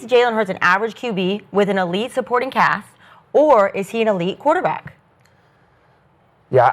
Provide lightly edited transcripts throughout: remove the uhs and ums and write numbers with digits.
Jalen Hurts an average QB with an elite supporting cast, or is he an elite quarterback? Yeah,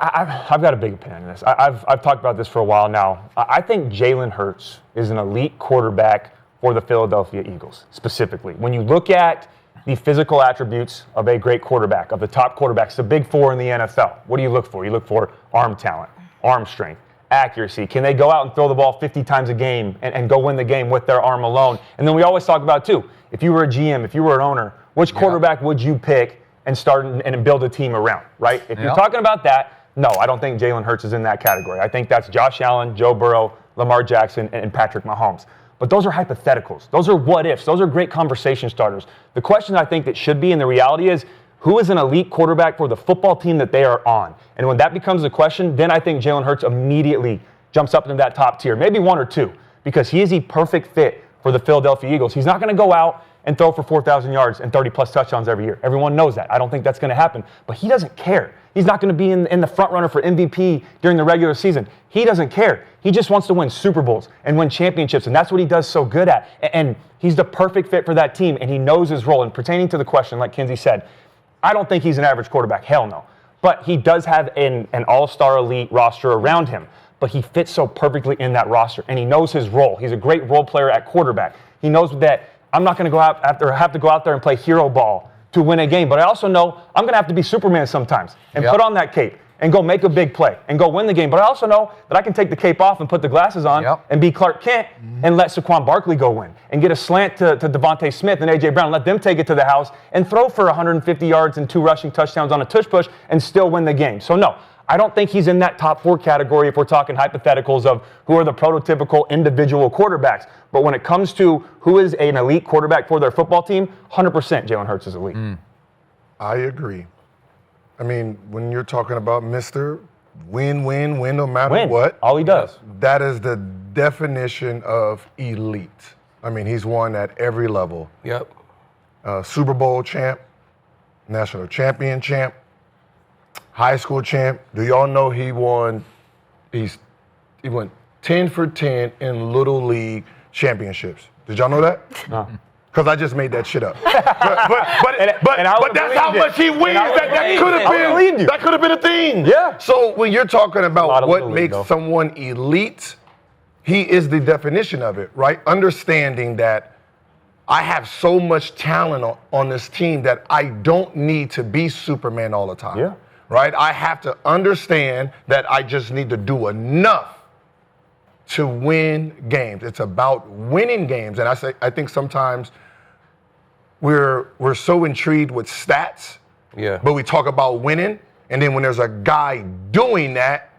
I've got a big opinion on this. I've talked about this for a while now. I think Jalen Hurts is an elite quarterback for the Philadelphia Eagles, specifically. When you look at the physical attributes of a great quarterback, of the top quarterbacks, the big four in the NFL, what do you look for? You look for arm talent, arm strength, accuracy. Can they go out and throw the ball 50 times a game and go win the game with their arm alone? And then we always talk about, too, if you were a GM, if you were an owner, which quarterback would you pick and start and build a team around, right? If you're talking about that, no, I don't think Jalen Hurts is in that category. I think that's Josh Allen, Joe Burrow, Lamar Jackson, and Patrick Mahomes. But those are hypotheticals. Those are what ifs. Those are great conversation starters. The question I think that should be, and the reality is, who is an elite quarterback for the football team that they are on? And when that becomes a question, then I think Jalen Hurts immediately jumps up into that top tier, maybe one or two, because he is a perfect fit for the Philadelphia Eagles. He's not going to go out and throw for 4,000 yards and 30-plus touchdowns every year. Everyone knows that. I don't think that's going to happen. But he doesn't care. He's not going to be in the front runner for MVP during the regular season. He doesn't care. He just wants to win Super Bowls and win championships, and that's what he does so good at. And he's the perfect fit for that team, and he knows his role. And pertaining to the question, like Kinsey said, I don't think he's an average quarterback. Hell no. But he does have an all-star elite roster around him. But he fits so perfectly in that roster, and he knows his role. He's a great role player at quarterback. He knows that I'm not going to have to go out there and play hero ball to win a game. But I also know I'm going to have to be Superman sometimes and put on that cape and go make a big play and go win the game. But I also know that I can take the cape off and put the glasses on and be Clark Kent and let Saquon Barkley go win and get a slant to Devontae Smith and A.J. Brown, let them take it to the house and throw for 150 yards and 2 rushing touchdowns on a tush push and still win the game. So no, I don't think he's in that top 4 category if we're talking hypotheticals of who are the prototypical individual quarterbacks. But when it comes to who is an elite quarterback for their football team, 100% Jalen Hurts is elite. I agree. I mean, when you're talking about Mr. Win no matter what. All he does. That is the definition of elite. I mean, he's won at every level. Yep. Super Bowl champ, national champion champ, high school champ. Do y'all know he won 10 for 10 in Little League championships? Did y'all know that? No. Because I just made that shit up. But that's how much he wins. That could have been a thing. Yeah. So when you're talking about what makes someone elite, he is the definition of it, right? Understanding that I have so much talent on this team that I don't need to be Superman all the time. Yeah. Right? I have to understand that I just need to do enough to win games. It's about winning games. And I think sometimes we're so intrigued with stats, but we talk about winning, and then when there's a guy doing that,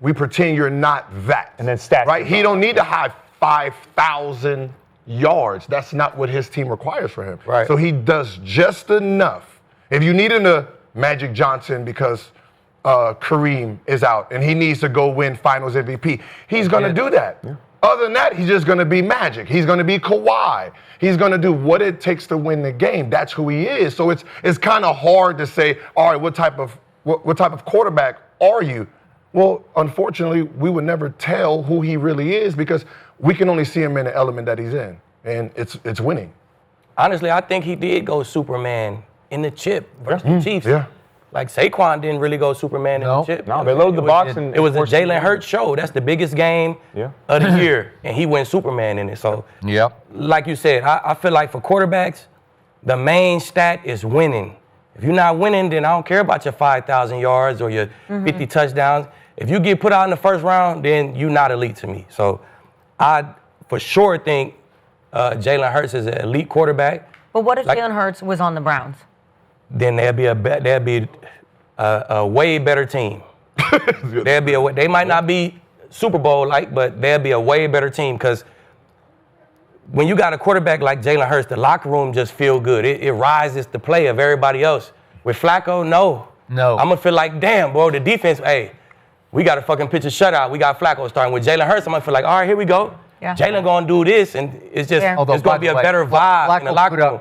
we pretend you're not that. And then stats. Right? He don't need to have 5,000 yards. That's not what his team requires for him. Right. So he does just enough. If you need him to Magic Johnson because Kareem is out and he needs to go win Finals MVP, he's going to do that. Yeah. Other than that, he's just going to be Magic. He's going to be Kawhi. He's going to do what it takes to win the game. That's who he is. So it's kind of hard to say, all right, what type of quarterback are you? Well, unfortunately, we would never tell who he really is because we can only see him in the element that he's in, and it's winning. Honestly, I think he did go Superman in the chip versus the Chiefs. Yeah. Like Saquon didn't really go Superman in the chip. No, they loaded the box. It was a Jalen Hurts show. That's the biggest game of the year, and he went Superman in it. So, like you said, I feel like for quarterbacks, the main stat is winning. If you're not winning, then I don't care about your 5,000 yards or your 50 touchdowns. If you get put out in the first round, then you're not elite to me. So I for sure think Jalen Hurts is an elite quarterback. But what if Jalen Hurts was on the Browns? Then there'd be a way better team. They might not be Super Bowl like, but there'd be a way better team because when you got a quarterback like Jalen Hurts, the locker room just feel good. It rises the play of everybody else. With Flacco, no. I'm gonna feel like, damn, bro, the defense, hey, we got to fucking pitch a shutout. We got Flacco starting. With Jalen Hurts, I'm gonna feel like, all right, here we go. Jalen gonna do this, and it's just it's gonna be a better vibe in the locker room.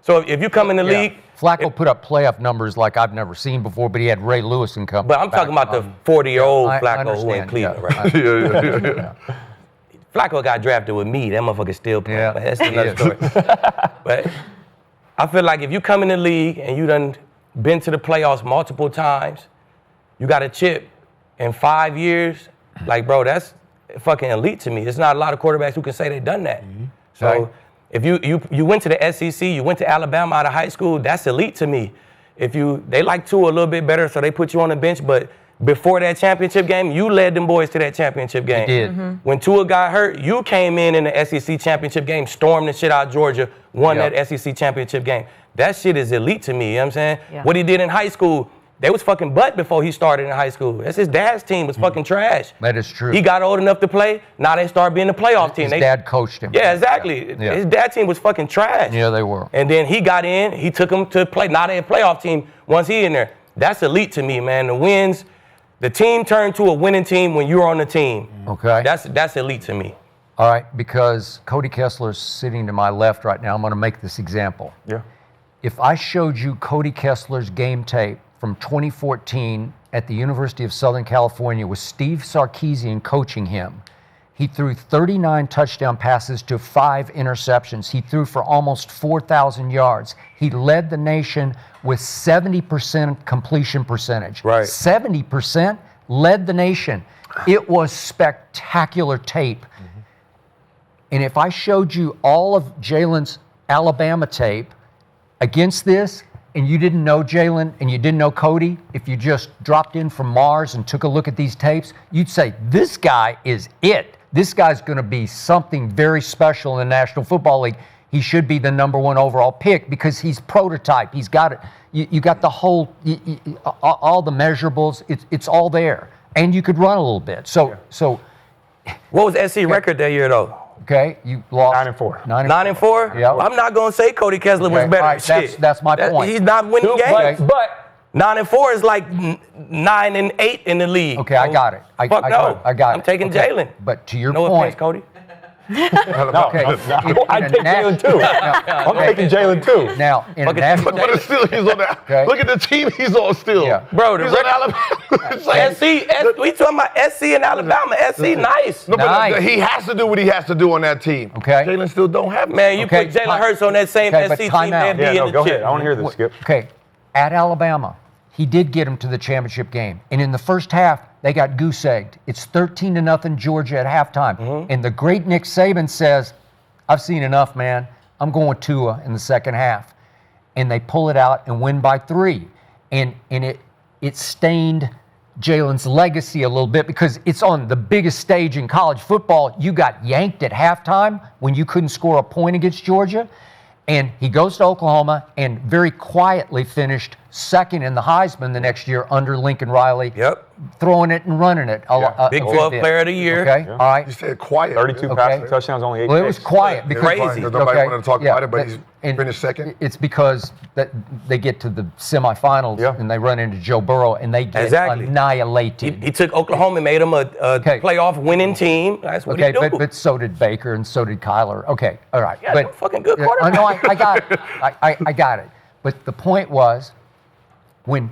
So if you come in the league, Flacco put up playoff numbers like I've never seen before, but he had Ray Lewis and company. But I'm talking about the 40-year-old Flacco who in Cleveland, right? Flacco got drafted with me. That motherfucker still playing. But that's another story. But I feel like if you come in the league and you done been to the playoffs multiple times, you got a chip in 5 years, like, bro, that's fucking elite to me. There's not a lot of quarterbacks who can say they've done that. Mm-hmm. So Right. if you went to the SEC, you went to Alabama out of high school, that's elite to me. They like Tua a little bit better, so they put you on the bench, but before that championship game, you led them boys to that championship game. You did. When Tua got hurt, you came in the SEC championship game, stormed the shit out of Georgia, won Yep. that SEC championship game. That shit is elite to me, you know what I'm saying? Yeah. What he did in high school, they was fucking butt before he started in high school. That's his dad's team was fucking trash. That is true. He got old enough to play, now they start being a playoff team. His dad coached him. Yeah, exactly. Yeah. His dad team was fucking trash. Yeah, they were. And then he got in, he took them to play. Now they a playoff team once he in there. That's elite to me, man. The wins, the team turned to a winning team when you're on the team. Okay. That's elite to me. All right, because Cody Kessler's sitting to my left right now, I'm going to make this example. Yeah. If I showed you Cody Kessler's game tape from 2014 at the University of Southern California with Steve Sarkisian coaching him, he threw 39 touchdown passes to 5 interceptions. He threw for almost 4,000 yards. He led the nation with 70% completion percentage. Right. 70% led the nation. It was spectacular tape. And if I showed you all of Jalen's Alabama tape against this, and you didn't know Jalen and you didn't know Cody, if you just dropped in from Mars and took a look at these tapes, you'd say, this guy is it. This guy's going to be something very special in the National Football League. He should be the #1 overall pick because he's prototype. He's got it. You got the whole, all the measurables. It's all there, and you could run a little bit. So What was SC record that year though? okay, you lost 9-4. 9-4? Yeah. I'm not gonna say Cody Kessler was Okay. better. All right, Shit. that's my point. He's not winning Okay. games. But 9-4 is like 9-8 in the league. Okay, I got it. I Fuck no. I got it. I'm taking Okay. Jalen. But to your No point, offense, Cody. No, Okay. I'd take Jalen too. I'm taking Jalen too. now in a Fucking- national, But still, he's on that. Okay. Look at the team he's on still. Yeah. Bro, the he's on record- Alabama. It's like- We talking about SC and Alabama. SC nice. No, but Nice. he has to do what he has to do on that team. Okay. Jalen still don't have it. Man, you Okay, put Jalen time- Hurts on that same okay, but SC time team, out. they'd be Yeah, in no, the go chip. ahead. I want to hear this, Skip. okay, at Alabama, he did get him to the championship game, and in the first half they got goose egged. It's 13-0 Georgia at halftime, and the great Nick Saban says, "I've seen enough, man. I'm going with Tua in the second half," and they pull it out and win by 3, and it stained Jalen's legacy a little bit because it's on the biggest stage in college football. You got yanked at halftime when you couldn't score a point against Georgia. And he goes to Oklahoma and very quietly finished second in the Heisman the next year under Lincoln Riley. Yep. Throwing it and running it. Big 12 player of the year. Okay, all right. You said quiet. 32 Okay. passing touchdowns, only 8 Well, it was picks. quiet because Crazy. Because nobody okay, wanted to talk yeah, about it, but he's and finished second. It's because that they get to the semifinals Yeah. and they run into Joe Burrow and they get Exactly. annihilated. He took Oklahoma and made them a playoff winning team. That's what Okay, he do. but so did Baker and so did Kyler. Okay, all right. Yeah, but they're fucking good I know, quarterbacks. I got it. I got it. But the point was, when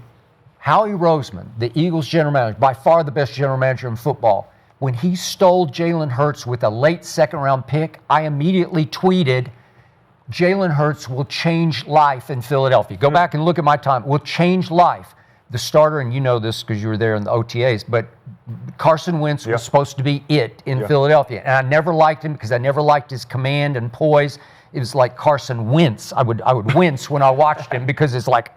Howie Roseman, the Eagles general manager, by far the best general manager in football, when he stole Jalen Hurts with a late second-round pick, I immediately tweeted, Jalen Hurts will change life in Philadelphia. Go back and look at my time. Will change life. The starter, and you know this because you were there in the OTAs, but Carson Wentz was supposed to be it in Philadelphia. And I never liked him because I never liked his command and poise. It was like Carson Wentz. I would wince when I watched him because it's like,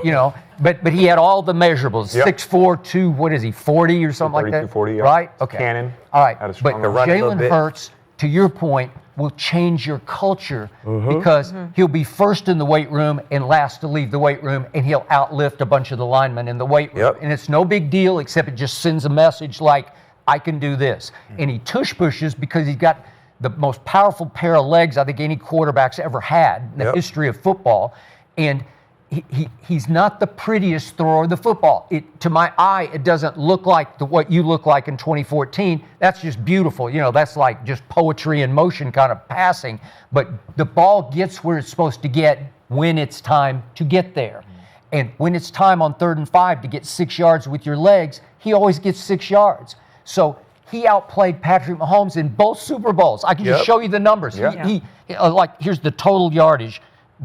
you know. But he had all the measurables, 6'4", 2, what is he, 40 or something like that? 32, 40, yeah. Right? Okay. Cannon. All right. Had a But strong run a little Jalen bit. Hurts, to your point, will change your culture because he'll be first in the weight room and last to leave the weight room, and he'll outlift a bunch of the linemen in the weight room. Yep. And it's no big deal, except it just sends a message like, I can do this. And he tush pushes because he's got the most powerful pair of legs I think any quarterback's ever had in the history of football. And he's not the prettiest thrower of the football. To my eye, it doesn't look like what you look like in 2014. That's just beautiful. You know, that's like just poetry in motion kind of passing. But the ball gets where it's supposed to get when it's time to get there. And when it's time on 3rd and 5 to get 6 yards with your legs, he always gets 6 yards. So He outplayed Patrick Mahomes in both Super Bowls. I can just show you the numbers. Yeah. He here's the total yardage,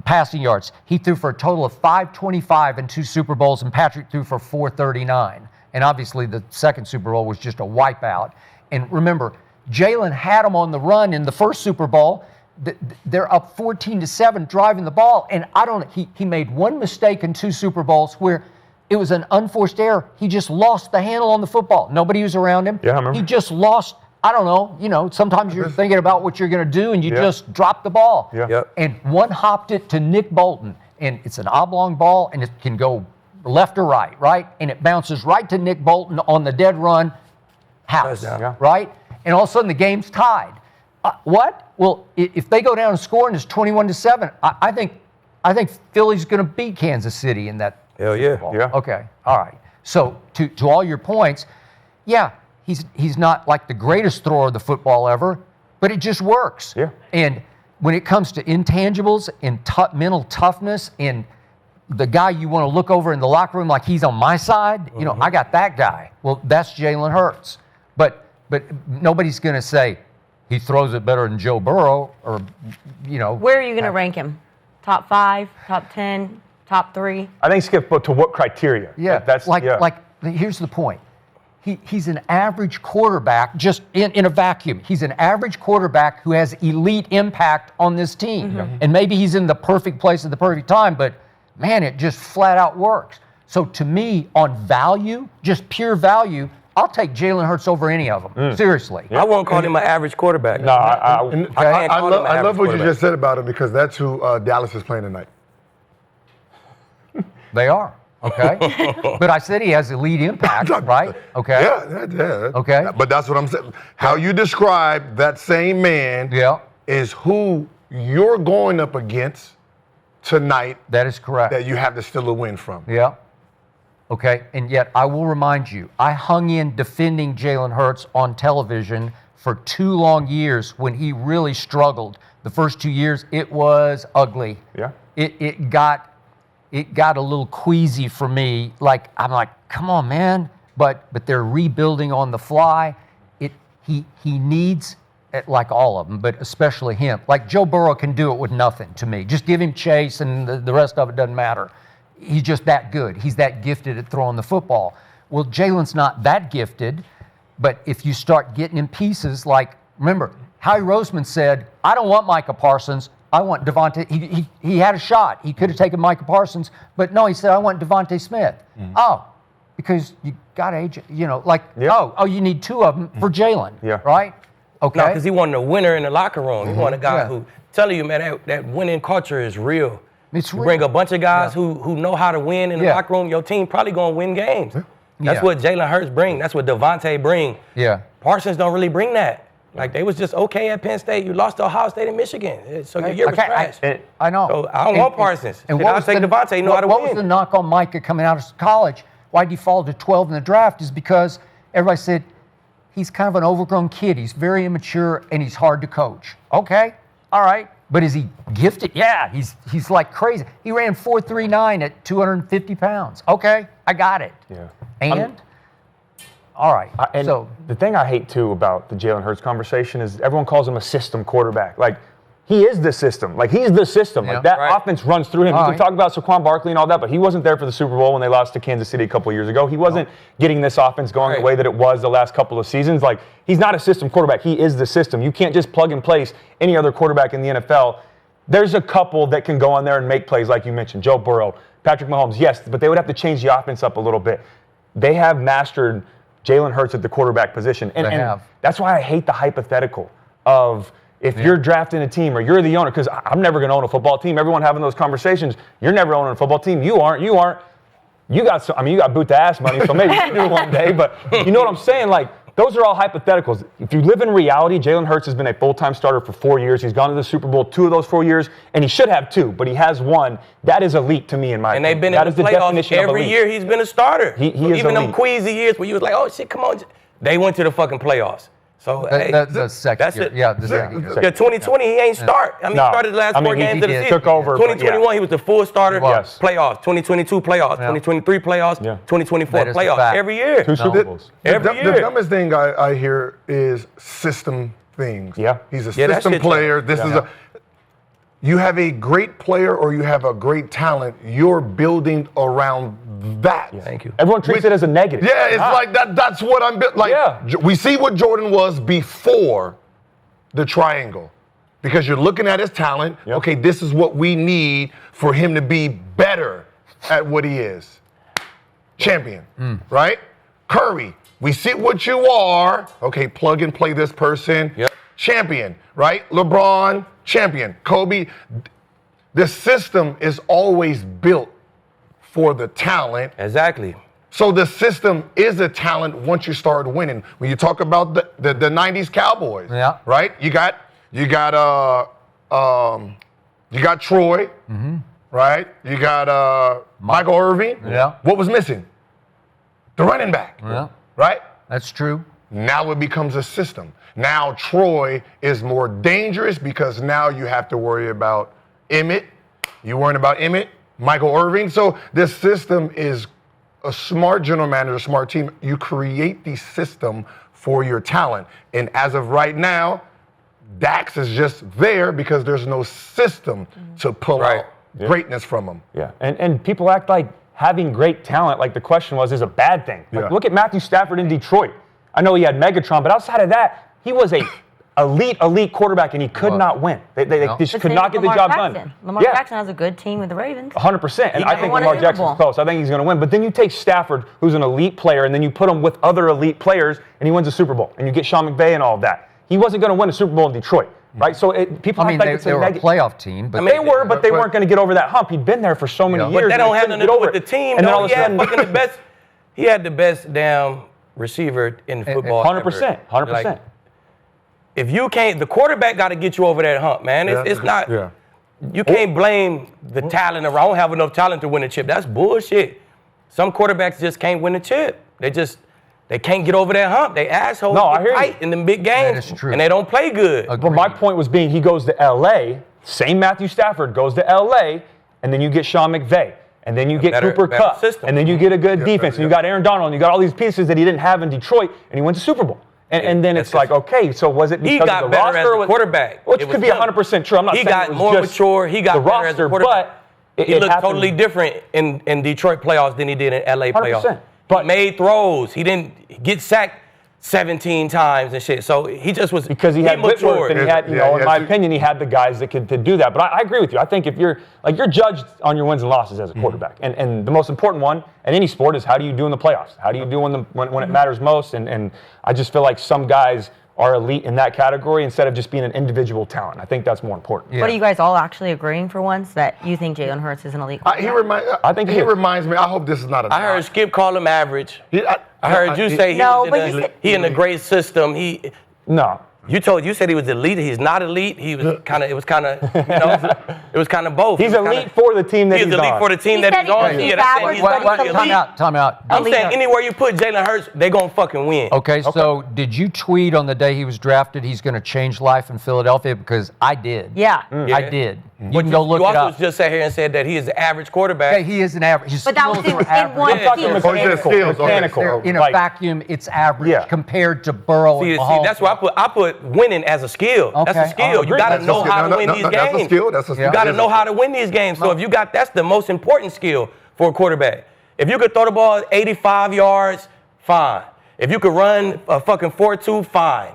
passing yards. He threw for a total of 525 in 2 Super Bowls, and Patrick threw for 439. And obviously, the second Super Bowl was just a wipeout. And remember, Jalen had him on the run in the first Super Bowl. They're up 14-7 driving the ball, and he made one mistake in 2 Super Bowls where it was an unforced error. He just lost the handle on the football. Nobody was around him. Yeah, I remember. He just lost, I don't know, sometimes you're thinking about what you're going to do and you just drop the ball. Yeah. Yep. And one hopped it to Nick Bolton, and it's an oblong ball, and it can go left or right? And it bounces right to Nick Bolton on the dead run, house, Touchdown. right? And all of a sudden the game's tied. What? Well, if they go down and score and it's 21-7, I think Philly's going to beat Kansas City in that. Hell yeah. Ball. Yeah. Okay. All right. So to all your points, yeah, he's not like the greatest thrower of the football ever, but it just works. Yeah. And when it comes to intangibles and mental toughness and the guy you want to look over in the locker room like he's on my side, I got that guy. Well, that's Jalen Hurts. But nobody's going to say he throws it better than Joe Burrow or. Where are you going to rank him? Top 5, top 10, top 3? I think Skip, but to what criteria? Yeah, here's the point. He's an average quarterback, just in a vacuum. He's an average quarterback who has elite impact on this team. Mm-hmm. And maybe he's in the perfect place at the perfect time, but man, it just flat out works. So to me, on value, just pure value, I'll take Jalen Hurts over any of them. Seriously. I won't call him an average quarterback. No, I can't call him an love average what you quarterback. just said about him because that's who Dallas is playing tonight. They are. Okay. But I said he has elite impact, right? Okay. Yeah. Okay. But that's what I'm saying. How you describe that same man is who you're going up against tonight That is correct. that you have to steal a win from. Yeah. Okay. And yet, I will remind you, I hung in defending Jalen Hurts on television for 2 long years when he really struggled. The first 2 years, it was ugly. Yeah. It got a little queasy for me. I'm like, come on, man. But they're rebuilding on the fly. He needs, like all of them, but especially him. Like Joe Burrow can do it with nothing to me. Just give him chase and the rest of it doesn't matter. He's just that good. He's that gifted at throwing the football. Well, Jalen's not that gifted, but if you start getting in pieces, remember, Howie Roseman said, I don't want Micah Parsons. I want Devontae. He had a shot. He could have taken Micah Parsons, but no, he said, I want Devontae Smith. Mm-hmm. Oh, because you got AJ, you need 2 of them for Jalen, right? Okay. No, because he wanted a winner in the locker room. He wanted a guy who tell you, man, that winning culture is real. It's real. Bring a bunch of guys who know how to win in the locker room. Your team probably gonna win games. That's what Jalen Hurts bring. That's what Devontae bring. Yeah. Parsons don't really bring that. They was just okay at Penn State. You lost to Ohio State and Michigan. So your year was trash. I know. So I don't want Parsons. And I'll take Devontae. Know how to win. What was the knock on Micah coming out of college? Why did he fall to 12 in the draft? Is because everybody said he's kind of an overgrown kid. He's very immature and he's hard to coach. Okay, all right. But is he gifted? Yeah, he's like crazy. He ran 4.39 at 250 pounds. Okay, I got it. Yeah. And? All right. And the thing I hate, too, about the Jalen Hurts conversation is everyone calls him a system quarterback. He is the system. He's the system. That offense runs through him. You can talk about Saquon Barkley and all that, but he wasn't there for the Super Bowl when they lost to Kansas City a couple of years ago. He wasn't getting this offense going the way that it was the last couple of seasons. He's not a system quarterback. He is the system. You can't just plug and place any other quarterback in the NFL. There's a couple that can go on there and make plays, like you mentioned. Joe Burrow, Patrick Mahomes, yes, but they would have to change the offense up a little bit. They have mastered Jalen Hurts at the quarterback position. And that's why I hate the hypothetical of if you're drafting a team or you're the owner, because I'm never going to own a football team. Everyone having those conversations, you're never owning a football team. You aren't. You got boot to ass money, so maybe you do one day. But you know what I'm saying? Those are all hypotheticals. If you live in reality, Jalen Hurts has been a full-time starter for 4 years. He's gone to the Super Bowl 2 of those 4 years, and he should have 2, but he has 1. That is elite to me in my opinion. And they've been that in the playoffs every year he's been a starter. He is even elite. them queasy years where you was like, oh, shit, come on. They went to the fucking playoffs. So The second that's year. it. Yeah, the second year. Yeah, 2020 he ain't start. I mean, No. he started the last I mean, four he games of the did. season. Took over, but 2021 he was the full starter. was. Playoffs. 2022 playoffs. 2023 playoffs. Yeah. 2024 That is a playoffs. fact. Every year. Two Super Bowls. Every The year. dumbest thing I hear is system things. Yeah. He's a Yeah, that system shit- player. This is a. You have a great player or you have a great talent. You're building around that. Thank you. Everyone treats it as a negative. Yeah, it's Nah. like that. That's what I'm like. Yeah. We see what Jordan was before the triangle, because you're looking at his talent. Yep. Okay, this is what we need for him to be better at what he is. Champion, right? Curry, we see what you are. Okay, plug and play this person. Yep. Champion, right? LeBron, champion. Kobe. The system is always built for the talent. Exactly. So the system is a talent once you start winning. When you talk about the 90s Cowboys, Yeah. right? You got Troy, right? You got Michael Irvin. Yeah. What was missing? The running back. Yeah. Right? That's true. Now it becomes a system. Now Troy is more dangerous because now you have to worry about Emmett. You're worrying about Emmett, Michael Irvin. So this system is a smart general manager, a smart team. You create the system for your talent. And as of right now, Dax is just there because there's no system to pull Right. out greatness from him. Yeah, and people act like having great talent, like the question was, is a bad thing. Like, Yeah. look at Matthew Stafford in Detroit. I know he had Megatron, but outside of that, he was a elite quarterback, and he could not win. They No. just The could same not with get the Lamar job Jackson. done. Lamar Yeah. Jackson has a good team with the Ravens. 100%, and I think won a Lamar Super Jackson's Bowl. close. I think he's going to win. But then you take Stafford, who's an elite player, and then you put him with other elite players, and he wins a Super Bowl. And you get Sean McVay and all of that. He wasn't going to win a Super Bowl in Detroit, right? So people I mean, act like they it's were a negative. playoff team, but They were, but they weren't going to get over that hump. He'd been there for so many Yeah. years. But that and don't they have couldn't nothing to get do over with the it. team. And then though. all of a He had sudden, fucking the best. He had the best damn receiver in football. 100%, 100%. Like, if you can't, the quarterback got to get you over that hump, man. It's not. Yeah. You can't blame the talent around. I don't have enough talent to win a chip. That's bullshit. Some quarterbacks just can't win a chip. They can't get over that hump. They assholes. No, I get hear you. tight in them big games. That is true. And they don't play good. But my point was being, he goes to L.A., same Matthew Stafford goes to L.A., and then you get Sean McVay, and then you get better- Cooper better Kupp, system. and then you get a good defense, and you got Aaron Donald, and you got all these pieces that he didn't have in Detroit, and he wins a Super Bowl. And then it's like, okay, so was it because He of got the better roster? as a or was- quarterback. Which It could was be him. 100% true. I'm not He saying got it was more just mature. He got the better as a roster, quarterback. but He it looked happened- totally different in Detroit playoffs than he did in LA 100%. playoffs. But made throws. He didn't get sacked 17 times and shit. So he just was because he had Whitworth, matured. and he had, in my opinion, he had the guys that could to do that. But I agree with you. I think if you're judged on your wins and losses as a quarterback, and the most important one in any sport is how do you do in the playoffs? How do you do when it matters most? And I just feel like some guys are elite in that category instead of just being an individual talent. I think that's more important. Yeah. What are you guys all actually agreeing for once that you think Jalen Hurts is an elite quarterback? I think he he is. reminds me. I hope this is not a. I heard Skip call him average. I heard you he- say No, he but was you said- in a great system. No. You said he was elite. He's not elite. He was it was kind of both. He's elite for the team that he's elite on. for the team He that said he's on. he's Yeah, that's average, he's but not he's elite. Time out. I'm Elite. saying anywhere you put Jalen Hurts, they gonna fucking win. Okay, so did you tweet on the day he was drafted he's going to change life in Philadelphia? Because I did. Yeah. I did. You But can go look you it also up. just sat here and said that he is an average quarterback. Okay, he is an average. His But that was skills in are average. one I'm talking team. Oh, he said skills. mechanical. Okay. In a Like, vacuum, it's average Yeah. compared to Burrow See, and Mahomes. that's why I put winning as a skill. That's a Okay, skill. I'll You agree. got to That's a know skill. how to No, win no, these no, games. that's a skill. That's a skill. You got to know how to win these games. So if you got, that's the most important skill for a quarterback. If you could throw the ball 85 yards, fine. If you could run a fucking 4-2, fine.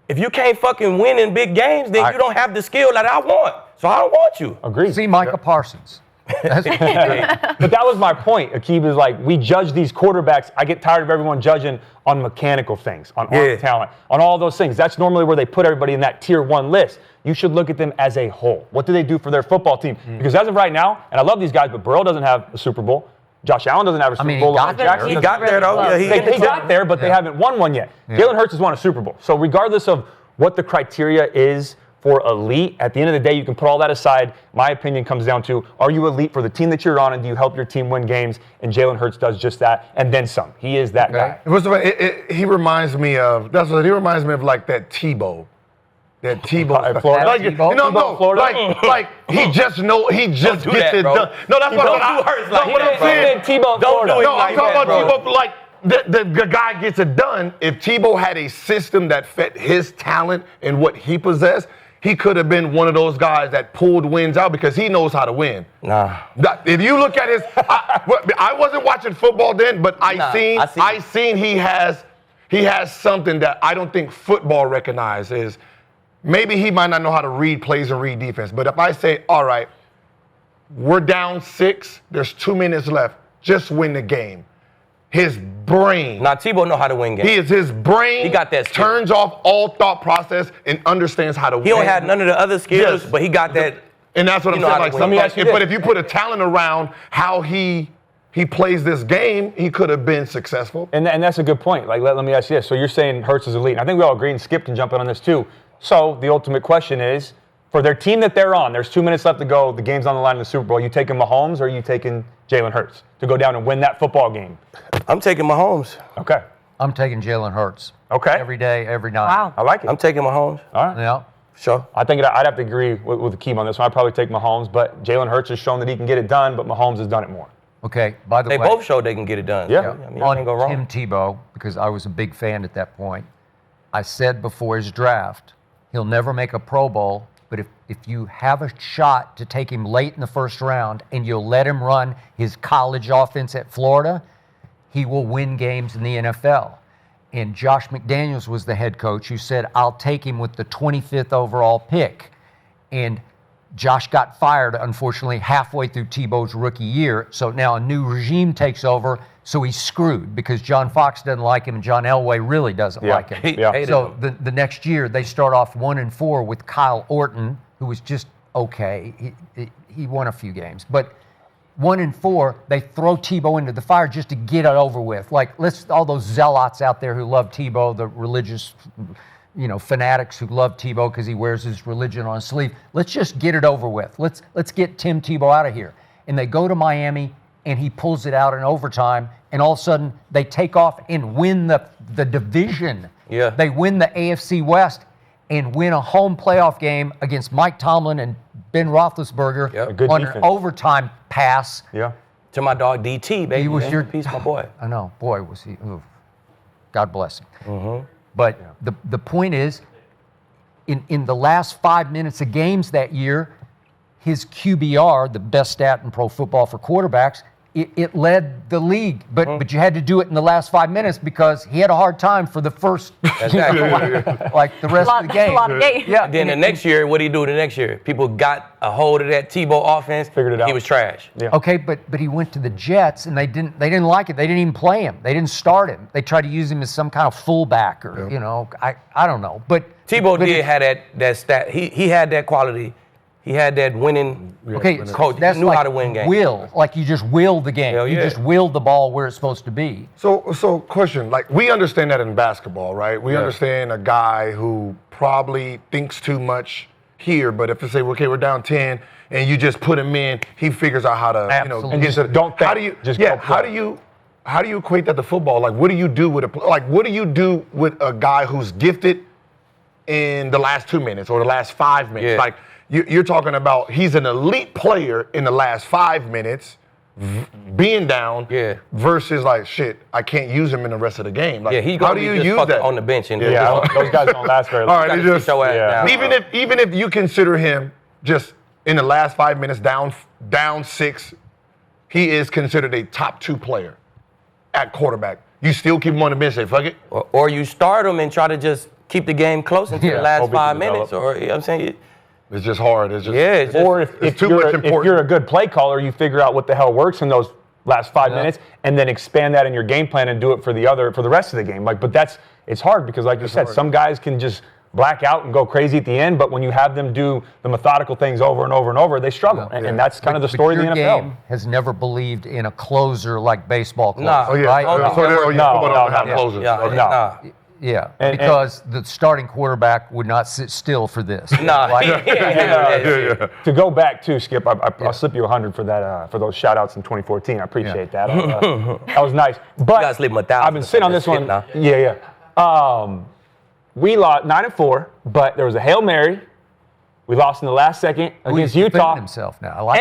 If you can't fucking win in big games, then you don't have the skill that I want. So I don't want you. Agreed. See Micah Parsons. But that was my point. Akib is like, we judge these quarterbacks. I get tired of everyone judging on mechanical things, on arm talent, on all those things. That's normally where they put everybody in that tier 1 list. You should look at them as a whole. What do they do for their football team? Because as of right now, and I love these guys, but Burrow doesn't have a Super Bowl. Josh Allen doesn't have a Super mean, Bowl. he got Lamar there. Jackson He doesn't. got there, though. Yeah, They got there, but they haven't won one yet. Jalen Hurts has won a Super Bowl. So regardless of what the criteria is for elite, at the end of the day, you can put all that aside. My opinion comes down to, are you elite for the team that you're on, and do you help your team win games? And Jalen Hurts does just that, and then some. He is that guy. First of all, he reminds me of like that Tebow. That Tebow. Florida? Like, Tebow? no, Florida? like he just gets that, it bro. done. No, that's what I'm saying. Tebow, Don't do it No, like I'm talking that, about bro. Tebow. Like the guy gets it done. If Tebow had a system that fit his talent and what he possessed, he could have been one of those guys that pulled wins out because he knows how to win. Nah. If you look at his, I wasn't watching football then, but I seen he has something that I don't think football recognizes. Maybe he might not know how to read plays and read defense, but if I say, all right, we're down 6, there's 2 minutes left, just win the game. His brain. Now, Tebow know how to win games. His brain He got that skill. turns off all thought process and understands how to win. He don't have none of the other skills, Yes. but he got that. And that's what I'm know saying. how to Like, win. let me ask you this. but if you put a talent around how he plays this game, he could have been successful. And that's a good point. Like, let me ask you this. So you're saying Hurts is elite. And I think we all agree, and Skip can jump in on this too. So the ultimate question is, for their team that they're on, there's 2 minutes left to go, the game's on the line in the Super Bowl, you taking Mahomes or are you taking Jalen Hurts to go down and win that football game? I'm taking Mahomes. Okay. I'm taking Jalen Hurts. Okay. Every day, every night. Wow. I like it. I'm taking Mahomes. All right. Yeah. Sure. I think I'd have to agree with Keem on this one. I'd probably take Mahomes, but Jalen Hurts has shown that he can get it done, but Mahomes has done it more. Okay. By the They way, both showed they can get it done. Yeah. I mean, you can't go on wrong. Tim Tebow, because I was a big fan at that point, I said before his draft, he'll never make a Pro Bowl, but if you have a shot to take him late in the first round and you'll let him run his college offense at Florida, he will win games in the NFL. And Josh McDaniels was the head coach who said, I'll take him with the 25th overall pick. And Josh got fired, unfortunately, halfway through Tebow's rookie year. So now a new regime takes over, so he's screwed because John Fox doesn't like him and John Elway really doesn't like him. He Yeah. hated So him. the next year, they start off 1-4 with Kyle Orton, who was just okay. He won a few games. But 1-4, they throw Tebow into the fire just to get it over with. Like, all those zealots out there who love Tebow, the religious, fanatics who love Tebow because he wears his religion on his sleeve. Let's just get it over with. Let's get Tim Tebow out of here. And they go to Miami, and he pulls it out in overtime, and all of a sudden they take off and win the division. Yeah. They win the AFC West and win a home playoff game against Mike Tomlin and Ben Roethlisberger Yep. A good on defense. an overtime pass. Yeah. To my dog DT, baby. He was Man. your Peace, my boy. I know, boy, was he. Oof. God bless him. But the point is, in the last 5 minutes of games that year, his QBR, the best stat in pro football for quarterbacks, it led the league. But you had to do it in the last 5 minutes because he had a hard time for the first, like the rest of the That's game. a lot of games. Yeah. Then the next year, what did he do the next year? People got a hold of that Tebow offense. Figured it out. He was trash. Yeah. Okay, but he went to the Jets and they didn't like it. They didn't even play him. They didn't start him. They tried to use him as some kind of fullback or I don't know. But Tebow but did it- have that stat. He had that quality. He had that winning. Okay, coach. that's He knew like how to win games. will, like you just will the game. Hell You yeah. just will the ball where it's supposed to be. So question, like we understand that in basketball, right? We understand a guy who probably thinks too much here, but if they say, okay, we're down 10, and you just put him in, he figures out how to, Absolutely. And just don't How think, do you? just Yeah. go How play. do you equate that to football? Like, what do you do with what do you do with a guy who's gifted in the last 2 minutes or the last 5 minutes? Yeah. Like, you're talking about he's an elite player in the last 5 minutes, being down, versus like shit, I can't use him in the rest of the game. Like, Yeah, he's how gonna do you be just use fucking that on the bench and Yeah, those guys don't last very long. All right, gotta they just sit your ass yeah. down. even if you consider him just in the last 5 minutes down 6, he is considered a top 2 player at quarterback. You still keep him on the bench, say fuck it. Or you start him and try to just keep the game close until the last Hope he 5 can minutes. develop. Or, you know what I'm saying? It's just hard. It's just It's just, Or if It's too much if important. you're a good play caller, you figure out what the hell works in those last 5 minutes, and then expand that in your game plan and do it for the rest of the game. But it's hard because, like you said, some guys can just black out and go crazy at the end. But when you have them do the methodical things over and over and over, they struggle, and that's kind of the story of the But NFL. your game has never believed in a closer like baseball closer, Nah. Oh yeah. right? football don't have No. closers. Yeah, Okay. nah. Yeah, And- because the starting quarterback would not sit still for this. Nah. Like, To go back to Skip, I'll slip you 100 for that for those shout outs in 2014. I appreciate that. That was nice. But gotta slip him 1,000 I've been sitting on this for that one. shit now. Yeah. We lost 9-4, but there was a Hail Mary. We lost in the last second against he's defending Utah. himself now. I like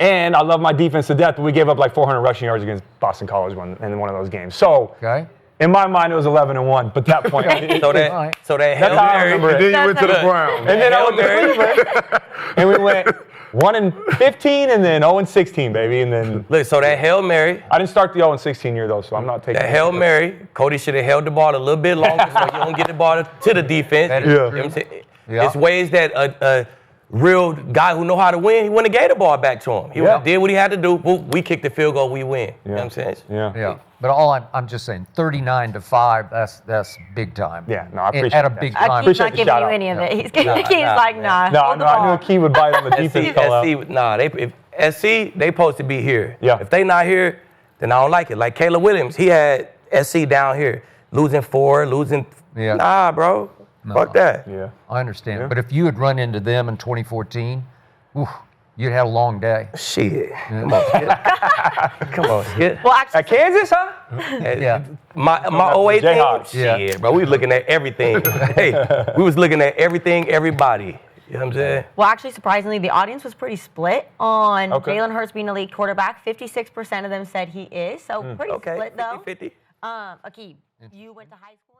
And I love my defense to death, but we gave up like 400 rushing yards against Boston College in one of those games. So Okay. in my mind, it was 11-1, but that point. So that Hail That's how I Mary. remember it. Then you went to the Browns. And then I Hail went to Mary. Cleveland, and we went 1-15, and then 0-16, baby, and then Look, so that Hail Mary, I didn't start the 0-16 year though, so I'm not taking that Hail Mary, Cody should have held the ball a little bit longer so you don't get the ball to the defense. That is You know true. what I'm saying? Yeah. It's ways that a real guy who know how to win, he wouldn't have gave the ball back to him. He Yeah. did what he had to do. Boop, we kicked the field goal, we win. You know what I'm saying? Yeah, but all I'm just saying, 39-5. That's big time. Yeah, no, I And appreciate at a that. big Akeem's time. Appreciate not the giving shout you out. any of it. He's Nah, like, nah. No, hold the I knew ball. a key would bite on the defense call out. SC, nah, if SC, they supposed to be here. Yeah. If they not here, then I don't like it. Like Caleb Williams, he had SC down here, losing 4, losing. Yeah. Nah, bro. Fuck that. Yeah. I understand. But if you had run into them in 2014, oof, you'd had a long day. Shit. Come on, Skip. Come on, Skip. Well, actually, At Kansas, huh? Yeah. My the 08 team, Jayhawks. Yeah. shit, bro. We was looking at everything. Hey, we was looking at everything, everybody. You know what I'm saying? Well, actually, surprisingly, the audience was pretty split on Okay. Jalen Hurts being a elite quarterback. 56% of them said he is, so pretty Okay. split though. 50-50. Akeem, you went to high school.